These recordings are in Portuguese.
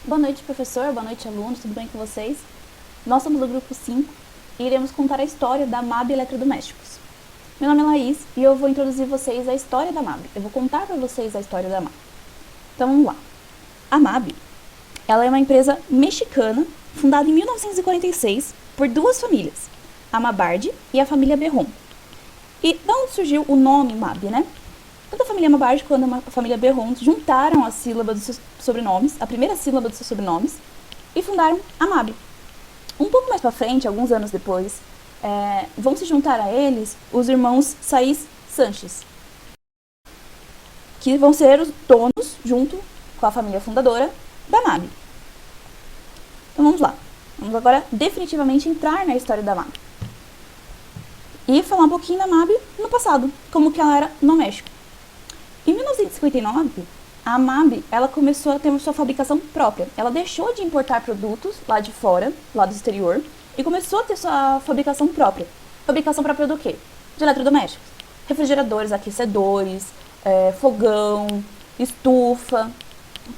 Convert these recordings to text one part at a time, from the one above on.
Boa noite, professor. Boa noite, alunos. Tudo bem com vocês? Nós somos do grupo 5 e iremos contar a história da MAB Eletrodomésticos. Meu nome é Laís e eu vou introduzir vocês a história da MAB. Eu vou contar para vocês a história da MAB. Então, vamos lá. A MAB, ela é uma empresa mexicana fundada em 1946 por duas famílias, a Mabardi e a família Berron. E de onde surgiu o nome MAB, né? Tanto a família Mabardi quanto a família Berron juntaram a sílaba dos seus sobrenomes, a primeira sílaba dos seus sobrenomes, e fundaram a MAB. Um pouco mais para frente, alguns anos depois, vão se juntar a eles os irmãos Saiz Sanches, que vão ser os donos, junto com a família fundadora, da MAB. Então vamos lá. Vamos agora definitivamente entrar na história da MAB. E falar um pouquinho da MAB no passado, como que ela era no México. Em 1959, a MAB ela começou a ter sua fabricação própria. Ela deixou de importar produtos lá de fora, lá do exterior, e começou a ter sua fabricação própria. Fabricação própria do quê? De eletrodomésticos. Refrigeradores, aquecedores, fogão, estufa.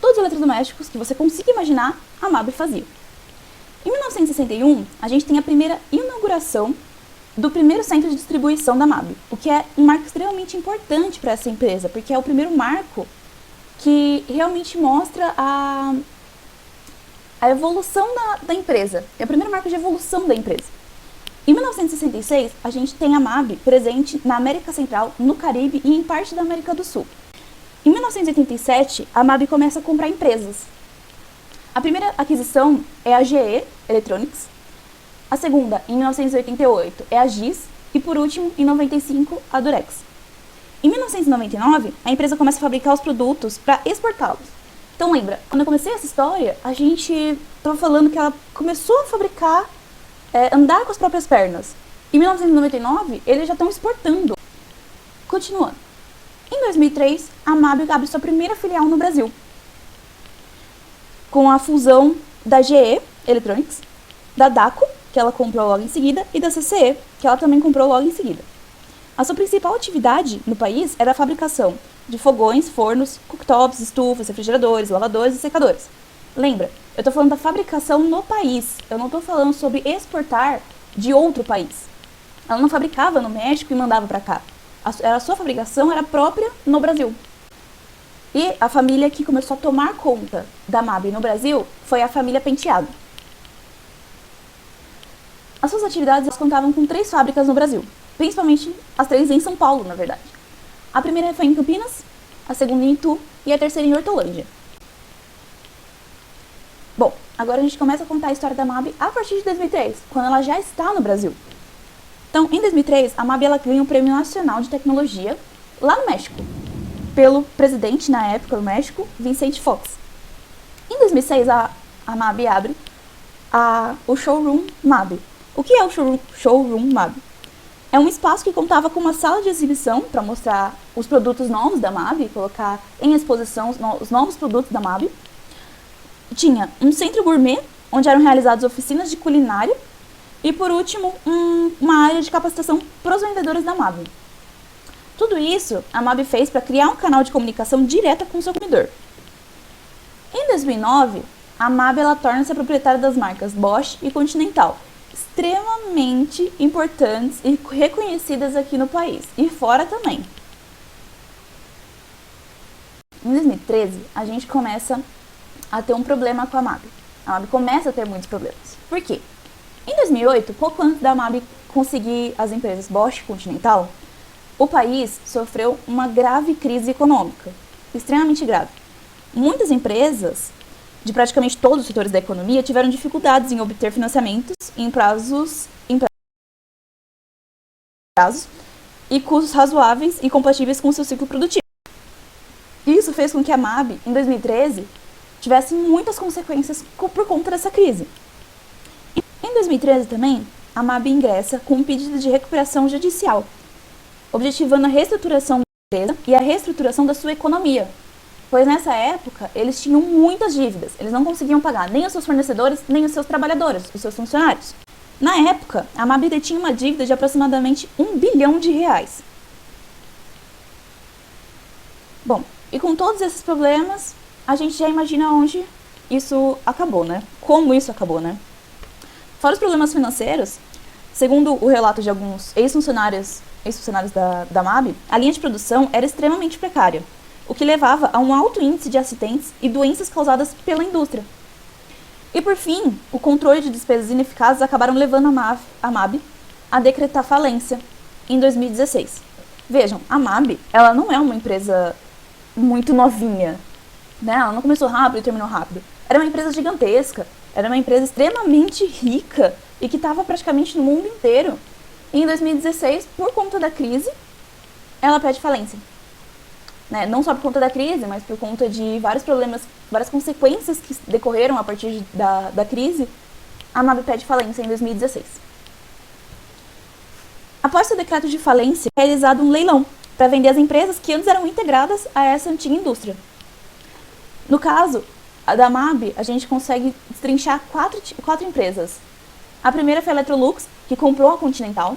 Todos os eletrodomésticos que você consiga imaginar, a MAB fazia. Em 1961, a gente tem a primeira inauguração do primeiro centro de distribuição da MAB, o que é um marco extremamente importante para essa empresa, porque é o primeiro marco que realmente mostra a evolução da empresa. É o primeiro marco de evolução da empresa. Em 1966, a gente tem a MAB presente na América Central, no Caribe e em parte da América do Sul. Em 1987, a MAB começa a comprar empresas. A primeira aquisição é a GE Electronics, a segunda, em 1988, é a GIS e, por último, em 95, a Durex. Em 1999, a empresa começa a fabricar os produtos para exportá-los. Então lembra, quando eu comecei essa história, a gente estava falando que ela começou a fabricar, andar com as próprias pernas. Em 1999, eles já estão exportando. Continuando. Em 2003, a MAB abre sua primeira filial no Brasil, com a fusão da GE Electronics, da DACO, que ela comprou logo em seguida, e da CCE, que ela também comprou logo em seguida. A sua principal atividade no país era a fabricação de fogões, fornos, cooktops, estufas, refrigeradores, lavadores e secadores. Lembra, eu estou falando da fabricação no país, eu não estou falando sobre exportar de outro país. Ela não fabricava no México e mandava para cá. A sua fabricação era própria no Brasil. E a família que começou a tomar conta da MAB no Brasil foi a família Penteado. As suas atividades contavam com 3 fábricas no Brasil, principalmente as 3 em São Paulo, na verdade. A primeira foi em Campinas, a segunda em Itu e a terceira em Hortolândia. Bom, agora a gente começa a contar a história da MAB a partir de 2003, quando ela já está no Brasil. Então, em 2003, a MAB ela ganha o Prêmio Nacional de Tecnologia lá no México, pelo presidente, na época, do México, Vicente Fox. Em 2006, a MAB abre o Showroom MAB. O que é o Showroom MAB? É um espaço que contava com uma sala de exibição para mostrar os produtos novos da MAB e colocar em exposição os novos produtos da MAB. Tinha um centro gourmet, onde eram realizadas oficinas de culinária. E, por último, uma área de capacitação para os vendedores da MAB. Tudo isso a MAB fez para criar um canal de comunicação direta com o seu consumidor. Em 2009, a MAB torna-se a proprietária das marcas Bosch e Continental, extremamente importantes e reconhecidas aqui no país, e fora também. Em 2013, a gente começa a ter um problema com a MAB. A MAB começa a ter muitos problemas. Por quê? Em 2008, pouco antes da MAB conseguir as empresas Bosch e Continental, o país sofreu uma grave crise econômica, extremamente grave. Muitas empresas de praticamente todos os setores da economia tiveram dificuldades em obter financiamentos em prazos e custos razoáveis e compatíveis com o seu ciclo produtivo. Isso fez com que a MAB, em 2013, tivesse muitas consequências por conta dessa crise. Em 2013 também, a MAB ingressa com um pedido de recuperação judicial, objetivando a reestruturação da empresa e a reestruturação da sua economia, pois nessa época eles tinham muitas dívidas, eles não conseguiam pagar nem os seus fornecedores, nem os seus trabalhadores, os seus funcionários. Na época, a MAB detinha uma dívida de aproximadamente R$1 bilhão. Bom, e com todos esses problemas, a gente já imagina onde isso acabou, né? Como isso acabou, né? Fora os problemas financeiros, segundo o relato de alguns ex-funcionários da MAB, a linha de produção era extremamente precária, o que levava a um alto índice de acidentes e doenças causadas pela indústria. E por fim, o controle de despesas ineficazes acabaram levando a MAB a decretar falência em 2016. Vejam, a MAB, ela não é uma empresa muito novinha, né? Ela não começou rápido e terminou rápido. Era uma empresa gigantesca, era uma empresa extremamente rica e que estava praticamente no mundo inteiro. E em 2016, por conta da crise, ela pede falência. Né? Não só por conta da crise, mas por conta de vários problemas, várias consequências que decorreram a partir da crise, a MAB pede falência em 2016. Após seu decreto de falência, é realizado um leilão para vender as empresas que antes eram integradas a essa antiga indústria. No caso, a da MAB, a gente consegue destrinchar quatro empresas. A primeira foi a Electrolux, que comprou a Continental.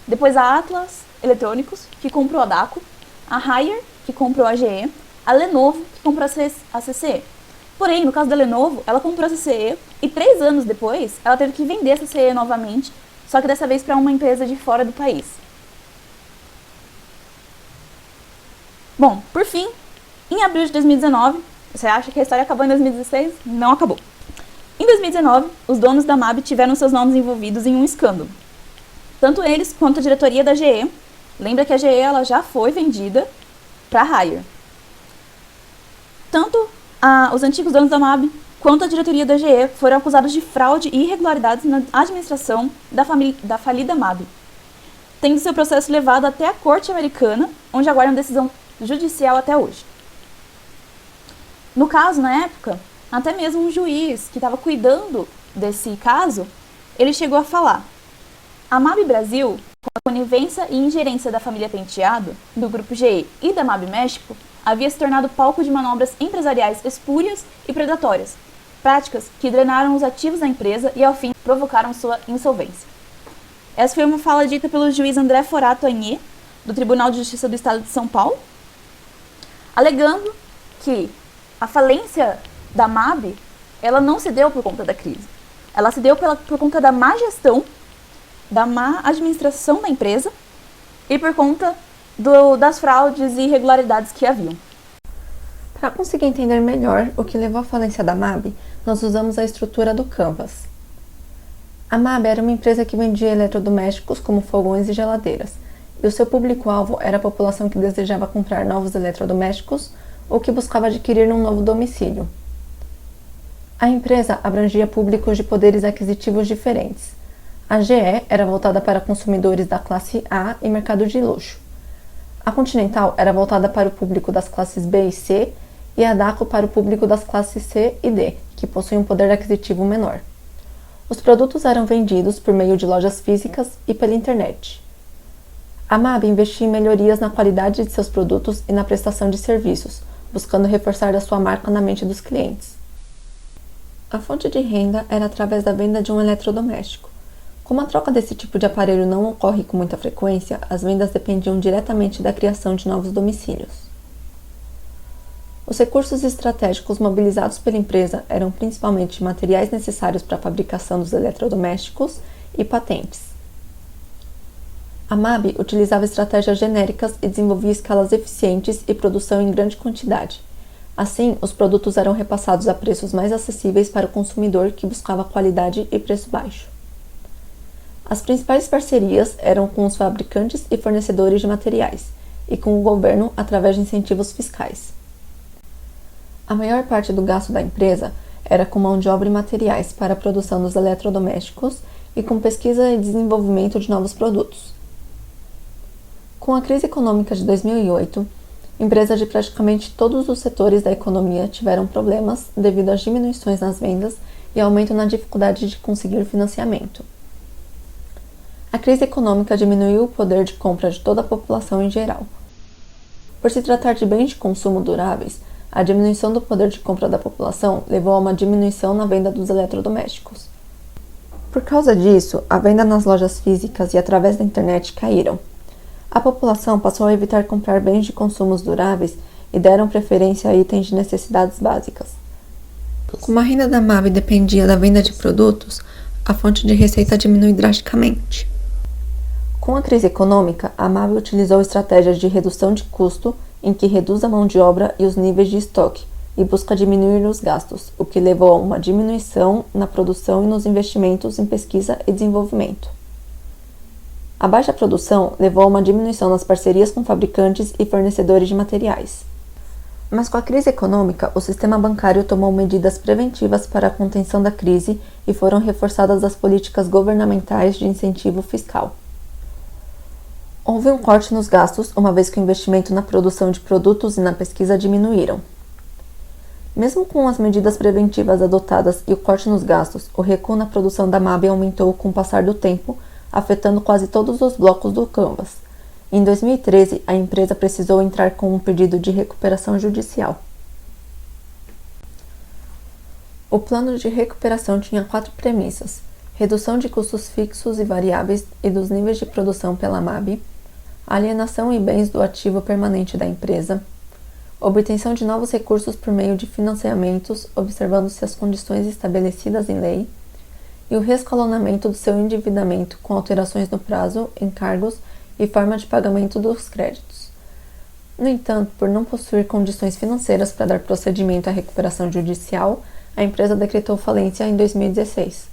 Depois a Atlas Eletrônicos, que comprou a Daqo. A Haier, que comprou a GE. A Lenovo, que comprou a CCE. Porém, no caso da Lenovo, ela comprou a CCE e 3 anos depois, ela teve que vender a CCE novamente, só que dessa vez para uma empresa de fora do país. Bom, por fim, em abril de 2019, você acha que a história acabou em 2016? Não acabou. Em 2019, os donos da MAB tiveram seus nomes envolvidos em um escândalo. Tanto eles quanto a diretoria da GE. Lembra que a GE ela já foi vendida para a Haier. Tanto os antigos donos da MAB quanto a diretoria da GE foram acusados de fraude e irregularidades na administração da falida MAB, tendo seu processo levado até a corte americana, onde aguardam decisão judicial até hoje. No caso, na época, até mesmo um juiz que estava cuidando desse caso, ele chegou a falar: a MAB Brasil, com a conivência e ingerência da família Penteado, do Grupo GE e da MAB México, havia se tornado palco de manobras empresariais espúrias e predatórias, práticas que drenaram os ativos da empresa e, ao fim, provocaram sua insolvência. Essa foi uma fala dita pelo juiz André Forato Agnê, do Tribunal de Justiça do Estado de São Paulo, alegando que a falência da MAB, ela não se deu por conta da crise. Ela se deu por conta da má gestão, da má administração da empresa e por conta das fraudes e irregularidades que haviam. Para conseguir entender melhor o que levou à falência da MAB, nós usamos a estrutura do Canvas. A MAB era uma empresa que vendia eletrodomésticos como fogões e geladeiras, e o seu público-alvo era a população que desejava comprar novos eletrodomésticos ou que buscava adquirir um novo domicílio. A empresa abrangia públicos de poderes aquisitivos diferentes. A GE era voltada para consumidores da classe A e mercado de luxo. A Continental era voltada para o público das classes B e C e a Daqo para o público das classes C e D, que possuem um poder aquisitivo menor. Os produtos eram vendidos por meio de lojas físicas e pela internet. A MAB investia em melhorias na qualidade de seus produtos e na prestação de serviços, buscando reforçar a sua marca na mente dos clientes. A fonte de renda era através da venda de um eletrodoméstico. Como a troca desse tipo de aparelho não ocorre com muita frequência, as vendas dependiam diretamente da criação de novos domicílios. Os recursos estratégicos mobilizados pela empresa eram principalmente materiais necessários para a fabricação dos eletrodomésticos e patentes. A MAB utilizava estratégias genéricas e desenvolvia escalas eficientes e produção em grande quantidade. Assim, os produtos eram repassados a preços mais acessíveis para o consumidor que buscava qualidade e preço baixo. As principais parcerias eram com os fabricantes e fornecedores de materiais, e com o governo através de incentivos fiscais. A maior parte do gasto da empresa era com mão de obra e materiais para a produção dos eletrodomésticos e com pesquisa e desenvolvimento de novos produtos. Com a crise econômica de 2008, empresas de praticamente todos os setores da economia tiveram problemas devido às diminuições nas vendas e aumento na dificuldade de conseguir financiamento. A crise econômica diminuiu o poder de compra de toda a população em geral. Por se tratar de bens de consumo duráveis, a diminuição do poder de compra da população levou a uma diminuição na venda dos eletrodomésticos. Por causa disso, a venda nas lojas físicas e através da internet caíram. A população passou a evitar comprar bens de consumos duráveis e deram preferência a itens de necessidades básicas. Como a renda da MAB dependia da venda de produtos, a fonte de receita diminui drasticamente. Com a crise econômica, a MAB utilizou estratégias de redução de custo, em que reduz a mão de obra e os níveis de estoque, e busca diminuir os gastos, o que levou a uma diminuição na produção e nos investimentos em pesquisa e desenvolvimento. A baixa produção levou a uma diminuição nas parcerias com fabricantes e fornecedores de materiais. Mas com a crise econômica, o sistema bancário tomou medidas preventivas para a contenção da crise e foram reforçadas as políticas governamentais de incentivo fiscal. Houve um corte nos gastos, uma vez que o investimento na produção de produtos e na pesquisa diminuíram. Mesmo com as medidas preventivas adotadas e o corte nos gastos, o recuo na produção da MAB aumentou com o passar do tempo, afetando quase todos os blocos do Canvas. Em 2013, a empresa precisou entrar com um pedido de recuperação judicial. O plano de recuperação tinha 4 premissas: redução de custos fixos e variáveis e dos níveis de produção pela MAB, alienação e bens do ativo permanente da empresa, obtenção de novos recursos por meio de financiamentos, observando-se as condições estabelecidas em lei, e o reescalonamento do seu endividamento com alterações no prazo, encargos e forma de pagamento dos créditos. No entanto, por não possuir condições financeiras para dar procedimento à recuperação judicial, a empresa decretou falência em 2016.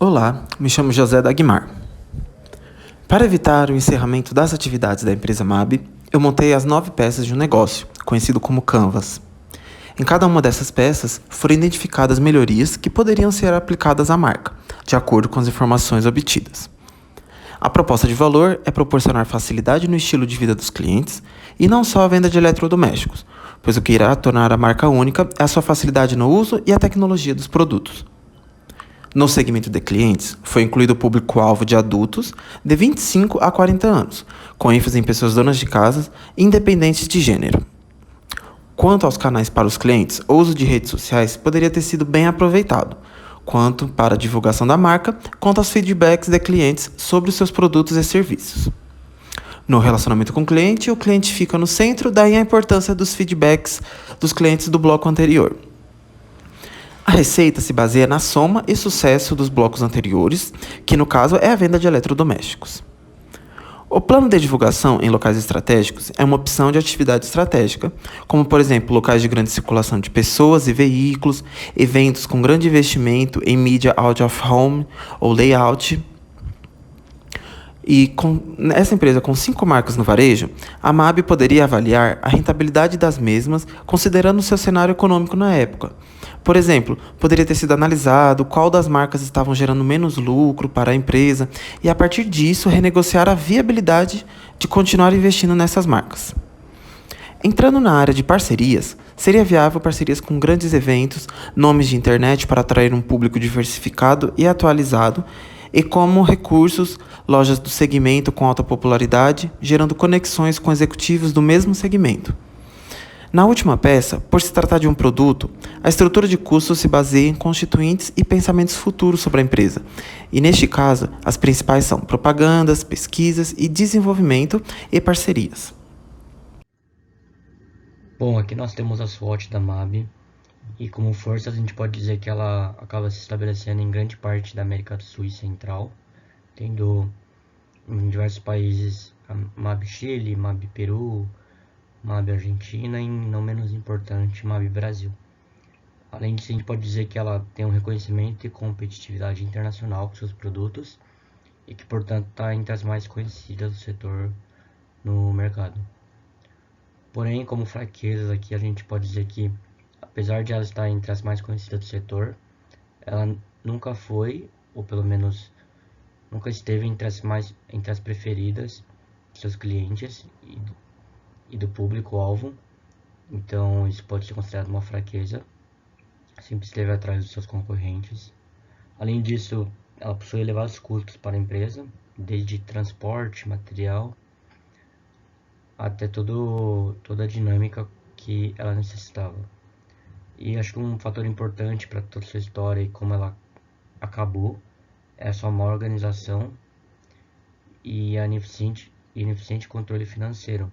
Olá, me chamo José Dagmar. Para evitar o encerramento das atividades da empresa MAB, eu montei as 9 peças de um negócio, conhecido como Canvas. Em cada uma dessas peças foram identificadas melhorias que poderiam ser aplicadas à marca, de acordo com as informações obtidas. A proposta de valor é proporcionar facilidade no estilo de vida dos clientes e não só a venda de eletrodomésticos, pois o que irá tornar a marca única é a sua facilidade no uso e a tecnologia dos produtos. No segmento de clientes, foi incluído o público-alvo de adultos de 25 a 40 anos, com ênfase em pessoas donas de casas, independentes de gênero. Quanto aos canais para os clientes, o uso de redes sociais poderia ter sido bem aproveitado, quanto para a divulgação da marca, quanto aos feedbacks de clientes sobre os seus produtos e serviços. No relacionamento com o cliente fica no centro, daí a importância dos feedbacks dos clientes do bloco anterior. A receita se baseia na soma e sucesso dos blocos anteriores, que no caso é a venda de eletrodomésticos. O plano de divulgação em locais estratégicos é uma opção de atividade estratégica, como por exemplo locais de grande circulação de pessoas e veículos, eventos com grande investimento em mídia out of home ou layout. E com essa empresa com 5 marcas no varejo, a MAB poderia avaliar a rentabilidade das mesmas considerando o seu cenário econômico na época. Por exemplo, poderia ter sido analisado qual das marcas estavam gerando menos lucro para a empresa e, a partir disso, renegociar a viabilidade de continuar investindo nessas marcas. Entrando na área de parcerias, seria viável parcerias com grandes eventos, nomes de internet para atrair um público diversificado e atualizado, e como recursos, lojas do segmento com alta popularidade, gerando conexões com executivos do mesmo segmento. Na última peça, por se tratar de um produto, a estrutura de custos se baseia em constituintes e pensamentos futuros sobre a empresa. E neste caso, as principais são propagandas, pesquisas e desenvolvimento e parcerias. Bom, aqui nós temos a SWOT da MAB e como forças a gente pode dizer que ela acaba se estabelecendo em grande parte da América do Sul e Central, tendo em diversos países a MAB Chile, MAB Peru, MAB Argentina e, não menos importante, MAB Brasil. Além disso, a gente pode dizer que ela tem um reconhecimento e competitividade internacional com seus produtos e que, portanto, está entre as mais conhecidas do setor no mercado. Porém, como fraquezas aqui, a gente pode dizer que, apesar de ela estar entre as mais conhecidas do setor, ela nunca foi, ou pelo menos nunca esteve entre as preferidas dos seus clientes e do público-alvo. Então isso pode ser considerado uma fraqueza. Sempre esteve atrás dos seus concorrentes. Além disso, ela possui elevados custos para a empresa, desde transporte, material, até toda a dinâmica que ela necessitava. E acho que um fator importante para toda essa história e como ela acabou é a sua má organização e a ineficiente controle financeiro,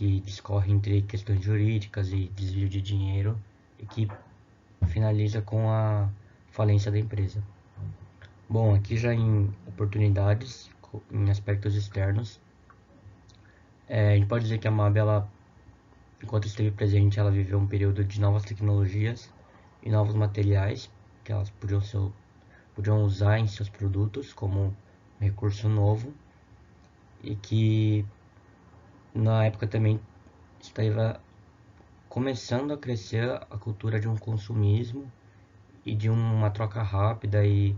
que discorre entre questões jurídicas e desvio de dinheiro e que finaliza com a falência da empresa. Bom, aqui já em oportunidades, em aspectos externos, a gente pode dizer que a MAB, enquanto esteve presente, ela viveu um período de novas tecnologias e novos materiais que elas podiam usar em seus produtos como um recurso novo, e que na época também estava começando a crescer a cultura de um consumismo e de uma troca rápida e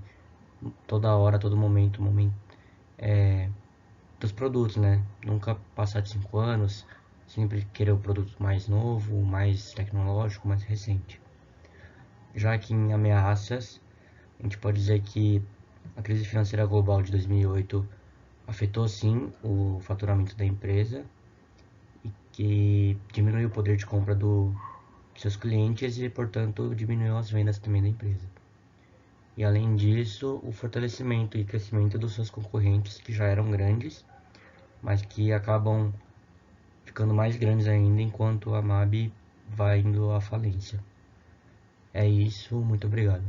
toda hora, todo momento dos produtos, né? Nunca passar de 5 anos, sempre querer o produto mais novo, mais tecnológico, mais recente. Já que em ameaças, a gente pode dizer que a crise financeira global de 2008 afetou sim o faturamento da empresa e que diminuiu o poder de compra dos seus clientes e, portanto, diminuiu as vendas também da empresa. E além disso, o fortalecimento e crescimento dos seus concorrentes, que já eram grandes, mas que acabam ficando mais grandes ainda enquanto a MAB vai indo à falência. É isso, muito obrigado.